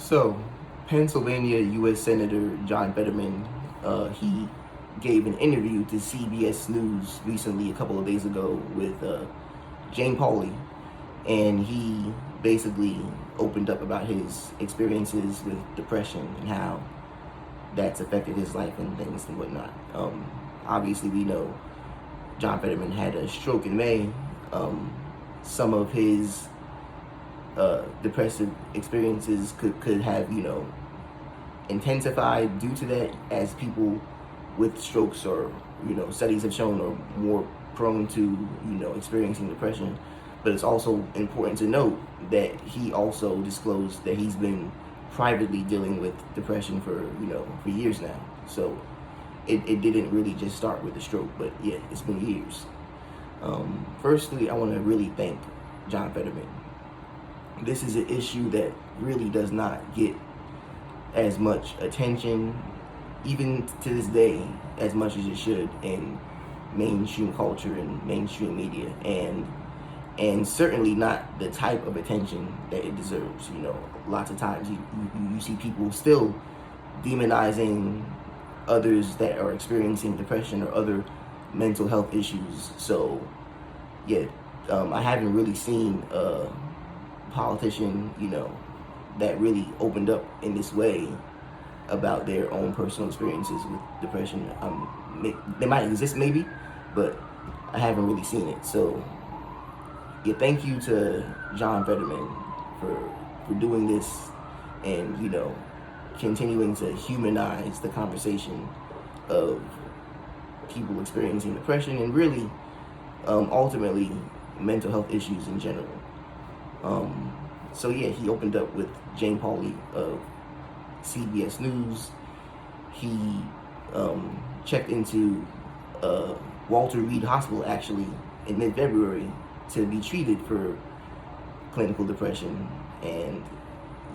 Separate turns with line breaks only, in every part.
So, Pennsylvania U.S. Senator John Fetterman, he gave an interview to CBS News recently, a couple of days ago, with Jane Pauley, and he basically opened up about his experiences with depression and how that's affected his life and things and whatnot. Obviously, we know John Fetterman had a stroke in May. Some of his depressive experiences could have, intensified due to that, as people with strokes or, studies have shown are more prone to, experiencing depression. But it's also important to note that he also disclosed that he's been privately dealing with depression for years now. So it didn't really just start with the stroke, but yeah, it's been years. Firstly, I want to really thank John Fetterman. This is an issue that really does not get as much attention, even to this day, as much as it should in mainstream culture and mainstream media, and certainly not the type of attention that it deserves. Lots of times you see people still demonizing others that are experiencing depression or other mental health issues. So yeah, I haven't really seen a politician, that really opened up in this way about their own personal experiences with depression. They might exist maybe, but I haven't really seen it. So yeah, thank you to John Fetterman for doing this and, continuing to humanize the conversation of people experiencing depression and really, ultimately, mental health issues in general. So yeah, he opened up with Jane Pauley of CBS News. He checked into Walter Reed Hospital actually in mid-February to be treated for clinical depression, and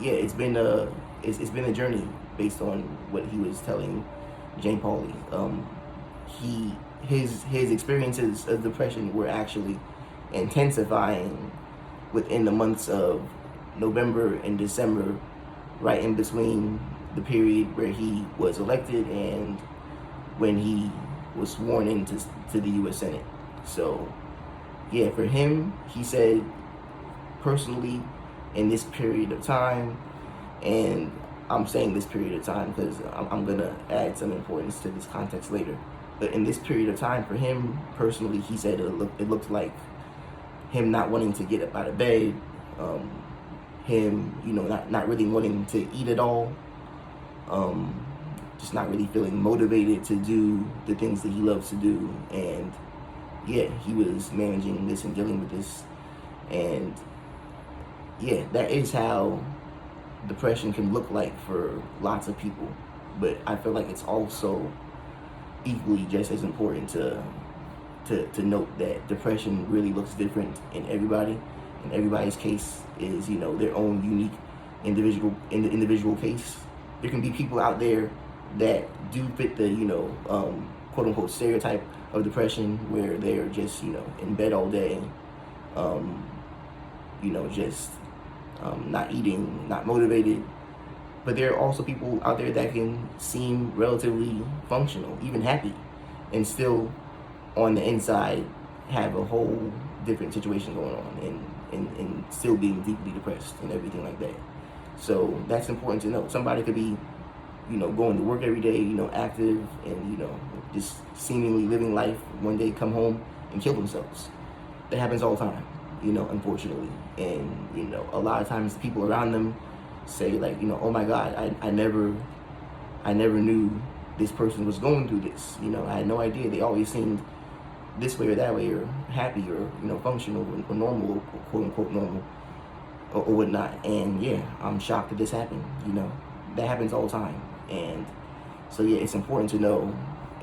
yeah, it's been a journey based on what he was telling Jane Pauley. His experiences of depression were actually intensifying within the months of November and December, right in between the period where he was elected and when he was sworn into the U.S. Senate. So yeah, for him, he said personally in this period of time, and I'm saying this period of time because I'm going to add some importance to this context later. But in this period of time, for him personally, he said it looked like him not wanting to get up out of bed, him, not really wanting to eat at all, just not really feeling motivated to do the things that he loves to do. And yeah, he was managing this and dealing with this. And yeah, that is how depression can look like for lots of people. But I feel like it's also equally just as important to note that depression really looks different in everybody, and everybody's case is, their own unique individual case. There can be people out there that do fit the, quote unquote stereotype of depression, where they're just, in bed all day, just not eating, not motivated. But there are also people out there that can seem relatively functional, even happy, and still on the inside have a whole different situation going on, and still being deeply depressed and everything like that. So that's important to note. Somebody could be, going to work every day, active and, just seemingly living life, one day come home and kill themselves. That happens all the time, unfortunately. And, a lot of times the people around them say like, oh my God, I never knew this person was going through this. I had no idea. They always seemed this way or that way, or happy, or, functional, or normal, or quote unquote normal, or whatnot. And yeah, I'm shocked that this happened. That happens all the time. And so yeah, it's important to know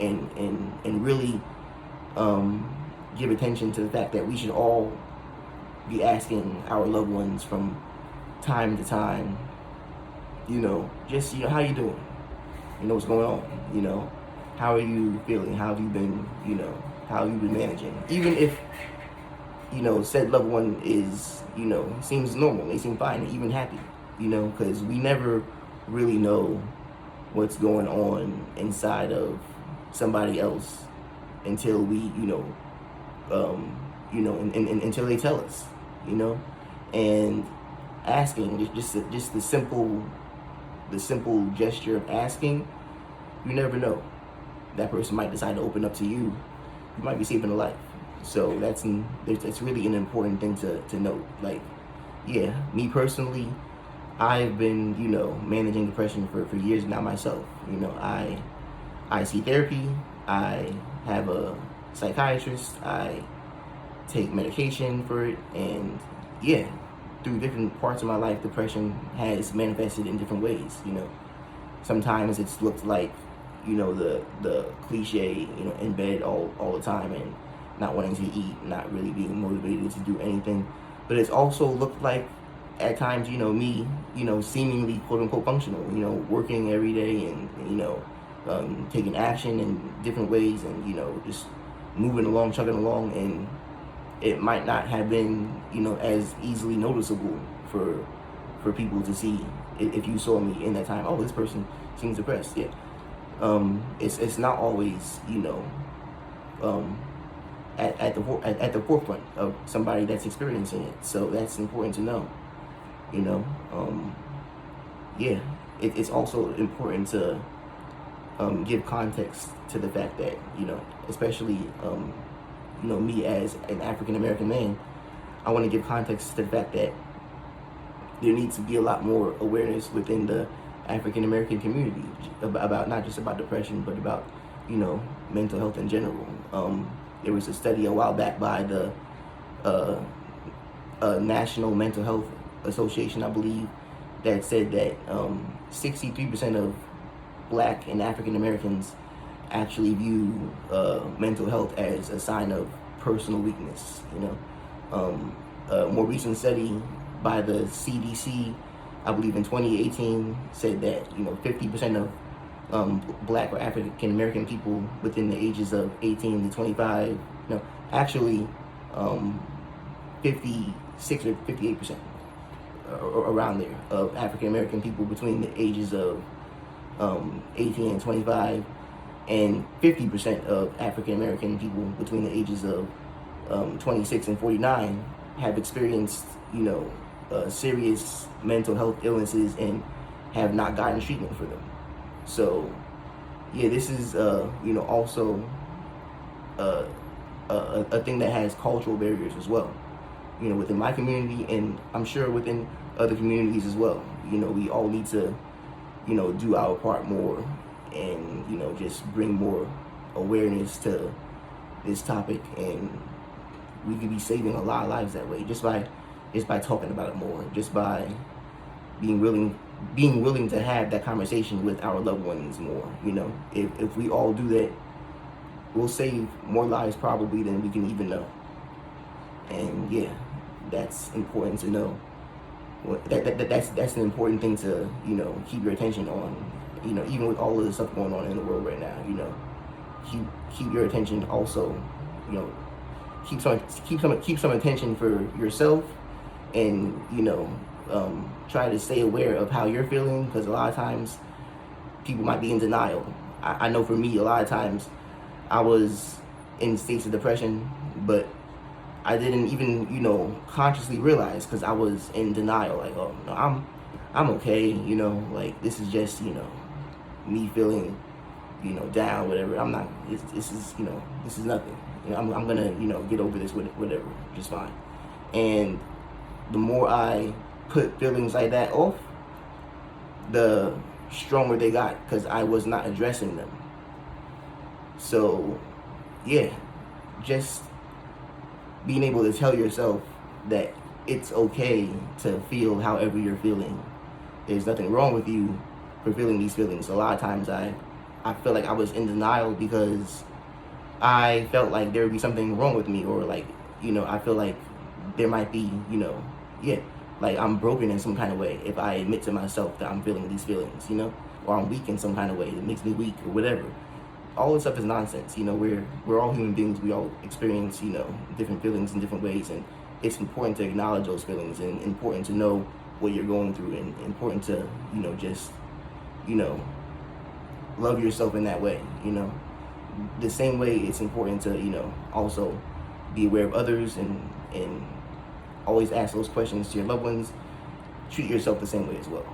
and really give attention to the fact that we should all be asking our loved ones from time to time, just, how you doing? What's going on? How are you feeling? How have you been, how have you been managing? Even if, said loved one is, seems normal, they seem fine, even happy. because we never really know what's going on inside of somebody else until we, until they tell us, and asking, just the simple gesture of asking, you never know. That person might decide to open up to you. You might be saving a life. So that's really an important thing to note. Like, yeah, me personally, I've been, managing depression for years now myself. I see therapy. I have a psychiatrist. I take medication for it, and yeah, through different parts of my life, depression has manifested in different ways. Sometimes it's looked like, the cliche, in bed all the time and not wanting to eat, not really being motivated to do anything. But it's also looked like at times, me, seemingly quote unquote functional, working every day and, taking action in different ways and, just moving along, chugging along, and it might not have been, as easily noticeable for people to see if you saw me in that time. Oh, this person seems depressed. Yeah. It's not always, at the forefront of somebody that's experiencing it. So that's important to know. Yeah. It's also important to give context to the fact that, especially me as an African American man, I want to give context to the fact that there needs to be a lot more awareness within the African American community about not just about depression, but about mental health in general. There was a study a while back by the National Mental Health Association, I believe, that said that 63% of Black and African Americans actually view mental health as a sign of personal weakness. A more recent study by the CDC, I believe in 2018, said that 50% of Black or African American people within the ages of 18 to 25, actually 56 or 58%, around there, of African American people between the ages of 18 and 25, and 50% of African American people between the ages of 26 and 49 have experienced, serious mental health illnesses and have not gotten treatment for them. So, yeah, this is, also a thing that has cultural barriers as well. Within my community, and I'm sure within other communities as well. We all need to, do our part more and, just bring more awareness to this topic, and we could be saving a lot of lives that way just by talking about it more, just by being willing to have that conversation with our loved ones more. If we all do that, we'll save more lives probably than we can even know. And yeah, that's important to know. That's an important thing to keep your attention on. Even with all of the stuff going on in the world right now, keep your attention also. Keep some attention for yourself, and try to stay aware of how you're feeling, because a lot of times people might be in denial. I know for me, a lot of times I was in states of depression, but I didn't even consciously realize, because I was in denial. Like, oh no, I'm okay. Like, this is just me feeling down, whatever. I'm not. This is nothing. I'm gonna get over this with whatever, just fine. And the more I put feelings like that off, the stronger they got, because I was not addressing them. So yeah, just being able to tell yourself that it's okay to feel however you're feeling. There's nothing wrong with you for feeling these feelings. A lot of times I feel like I was in denial because I felt like there would be something wrong with me, or like, I feel like there might be, like I'm broken in some kind of way if I admit to myself that I'm feeling these feelings, or I'm weak in some kind of way that makes me weak or whatever. All this stuff is nonsense. We're all human beings. We all experience, different feelings in different ways, and it's important to acknowledge those feelings, and important to know what you're going through, and important to, just, love yourself in that way. The same way it's important to, also be aware of others, and always ask those questions to your loved ones. Treat yourself the same way as well.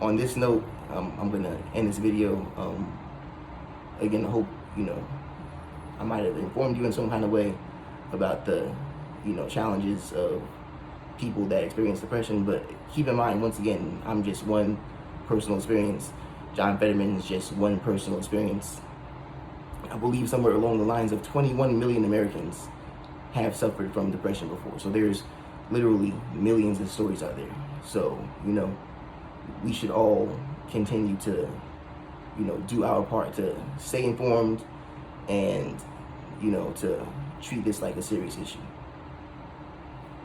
On this note, I'm gonna end this video. Again, I hope I might have informed you in some kind of way about the challenges of people that experience depression. But keep in mind, once again, I'm just one personal experience. John Fetterman is just one personal experience. I believe somewhere along the lines of 21 million Americans have suffered from depression before. So there's literally millions of stories out there. So, we should all continue to, do our part to stay informed and, to treat this like a serious issue.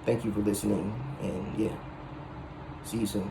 Thank you for listening, and yeah, see you soon.